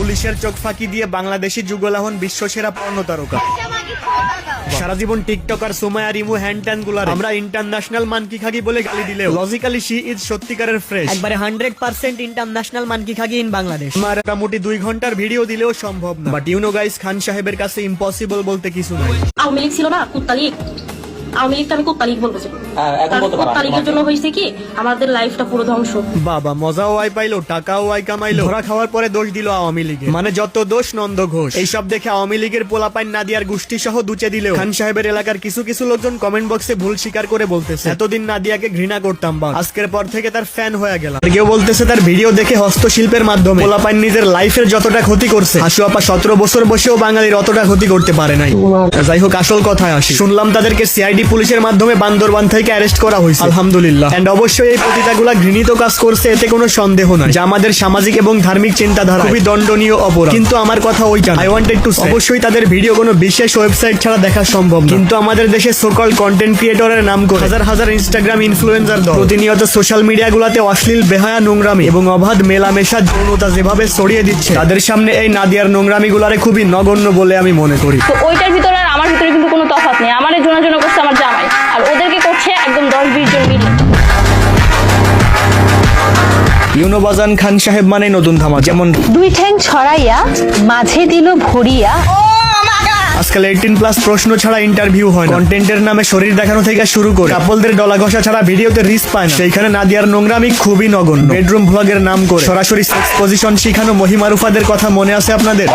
পুলিশের চোখ ফাঁকি দিয়ে বাংলাদেশি যুগল এখন বিশ্বসেরা পর্ণ তারকা। সারা জীবন টিকটক আর সুমায়া রিমু হ্যান্ড ট্যান গুলার আমরা ইন্টারন্যাশনাল মানকি খাগি বলে গালি দিলেও লজিক্যালি শি ইজ সত্যিকারের ফ্রেশ, একবারে 100% ইন্টারন্যাশনাল মানকি খাগি ইন বাংলাদেশ। আমার মোটামুটি 2 ঘন্টার ভিডিও দিলেও সম্ভব না, বাট ইউ নো গাইস, খান সাহেবের কাছে ইম্পসিবল বলতে কিছু নাই। আওয়ামী লীগ ছিল না, কুত্তালিগ। আওয়ামী লীগটা আমি কুত্তালিগ বলতেছি। কুত্তালিগের জন্য হয়েছে কি আমাদের লাইফটা পুরো ধ্বংস। বাবা মজাও আয় পাইলো, টাকাও আয় কামাইলো, ধরা খাওয়ার পরে দোষ দিল আওয়ামী লীগে। মানে যত দোষ নন্দ ঘোষ। এইসব দেখে আওয়ামী লীগের পোলাপাইন নাদিয়ার গোষ্ঠী সহ দুচে দিলেও খান সাহেবের এলাকার কিছু কিছু লোকজন কমেন্ট বক্সে ভুল স্বীকার করে বলতেছে এতদিন নাদিয়াকে ঘৃণা করতাম, বা আজকের পর থেকে তার ফ্যান হয়ে গেলাম। আর কেউ বলতেছে তার ভিডিও দেখে হস্তশিল্পের মাধ্যমে পোলাপাইন নিজের লাইফের যতটা ক্ষতি করছে, হাসু আপা 17 বছর বসেও বাঙালির অতটা ক্ষতি করতে পারে নাই। যাই হোক, আসল কথায় আসি। শুনলাম তাদেরকে সিআইডি পুলিশের মাধ্যমে বান্দরবান থেকে অ্যারেস্ট করা হয়েছে, আলহামদুলিল্লাহ। এন্ড অবশ্যই এই পতিতাগুলা ঘৃণিত কাজ করছে, এতে কোনো সন্দেহ নাই, যা আমাদের সামাজিক এবং ধার্মিক চিন্তাধারা খুবই দণ্ডনীয় অপরাধ। কিন্তু আমার কথা ওইটা আই ওয়ান্টেড টু সে, অবশ্যই তাদের ভিডিও কোনো বিশেষ ওয়েবসাইট ছাড়া দেখা সম্ভব না। কিন্তু আমাদের দেশে সোকল কন্টেন্ট ক্রিয়েটরের নাম করে হাজার হাজার ইনস্টাগ্রাম ইনফ্লুয়েন্সার দল প্রতিনিয়ত সোশ্যাল মিডিয়া গুলাতে অশ্লীল, বেহায়া, নোংরামি এবং অবাধ মেলামেশা, যৌনতা যেভাবে ছড়িয়ে দিচ্ছে, তাদের সামনে এই নাদিয়ার নোংরামি গুলারে খুবই নগণ্য বলে আমি মনে করি। তো ওইটার ভিতরে আর আমার ভিতরে কিন্তু কোনো তফাৎ নেই। আমারে জোনা করছে আমার জামাই, আর ওদেরকে করছে একদম 10-20 জন মিলে। ইউনো বাজান খান সাহেব মানে নতুন ধামা, যেমন 2 ঠ্যাং ছড়াইয়া মাঝে দিল ভরিয়া। আজকাল 18+ প্রশ্ন ছাড়া ইন্টারভিউ হয় না। কন্টেন্টের নামে শরীর দেখানো থেকে শুরু করে কাপলদের ডলা ঘষা ছাড়া ভিডিওতে রিস্ক পায় না। সেইখানে নাদিয়ার নোংরামি খুবই নগণ্য। বেডরুম ভ্লগের নাম করে সরাসরি সেক্স পজিশন শিখানো মহিমা রুফাদের কথা মনে আছে আপনাদের?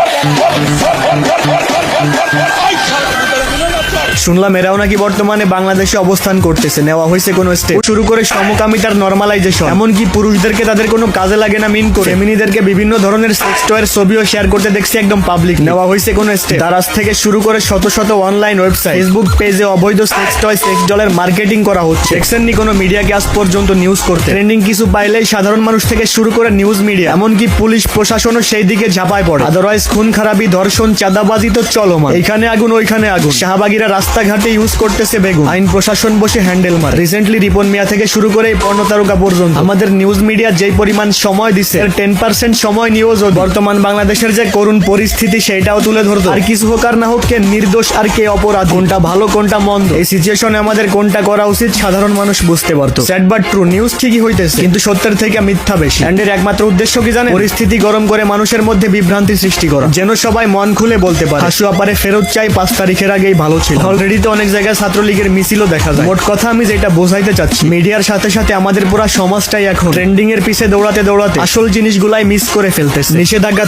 শুনলাম এরাও নাকি বর্তমানে বাংলাদেশে অবস্থান করতেছে, নেওয়া হয়েছে কোন স্টেপ। শুরু করে সমকামিতার নরমালাইজেশন, এমনকি পুরুষদেরকে তাদের কোনো কাজে লাগে না মিন করে ফেমিনিদেরকে বিভিন্ন ধরনের সেক্স টয়ের ছবিও শেয়ার করতে দেখছি একদম পাবলিক। নেওয়া হয়েছে কোন স্টেপ। দারাজ থেকে শুরু করে শত শত অনলাইন ওয়েবসাইট, ফেসবুক পেজে অবৈধ সেক্স টয়, সেক্স ডলের মার্কেটিং করা হচ্ছে। দেখছেননি কোনো মিডিয়াকে আজ পর্যন্ত নিউজ করতে? ট্রেন্ডিং কিছু পাইলেই সাধারণ মানুষ থেকে শুরু করে নিউজ মিডিয়া, এমনকি পুলিশ প্রশাসনও সেই দিকে ঝাঁপায় পড়ে। আদারওয়াইজ খুন খারাপি, ধর্ষণ, চাঁদাবাজি তো চলমান। এখানে আগুন ওইখানে আগুন, শাহবাগীরা রাস্তাঘাটে ইউজ করতেছে বেগুন, আইন প্রশাসন বসে হ্যান্ডেল মার। রিসেন্টলি রিপন মিয়া থেকে শুরু করে এই পর্ণ তারকা পর্যন্ত আমাদের নিউজ মিডিয়া যেই পরিমাণ সময় দিচ্ছে, এর 10% সময় নিয়েও যদি বর্তমান বাংলাদেশের যে করুণ পরিস্থিতি সেটাও তুলে ধরতো, আর কিছু হোক আর না হোক, কে নির্দোষ আর কে অপরাধ, কোনটা ভালো কোনটা মন্দ, এই সিচুয়েশনে আমাদের কোনটা করা উচিত সাধারণ মানুষ বুঝতে পারতো। স্যাড বাট ট্রু, নিউজ ঠিকই হইতেছে কিন্তু সত্যের থেকে মিথ্যা বেশি। এন্ড এর একমাত্র উদ্দেশ্য কি জানেন? পরিস্থিতি গরম করে মানুষের মধ্যে বিভ্রান্তি সৃষ্টি করা, যেন সবাই মন খুলে বলতে পারে হাসু আপারে ফেরত চাই, 5 তারিখের আগেই ভালো ছিল। অলরেডি তো অনেক জায়গায় ছাত্রলীগের মিছিলও দেখা যায়। মোট কথা আমি যেটা বোঝাইতে চাচ্ছি, মিডিয়ার সাথে সাথে আমাদের পুরো সমাজটাই এখন ট্রেন্ডিং এর পিছে দৌড়াতে দৌড়াতে আসল জিনিসগুলাই মিস করে ফেলতেছে। নিষেধাজ্ঞা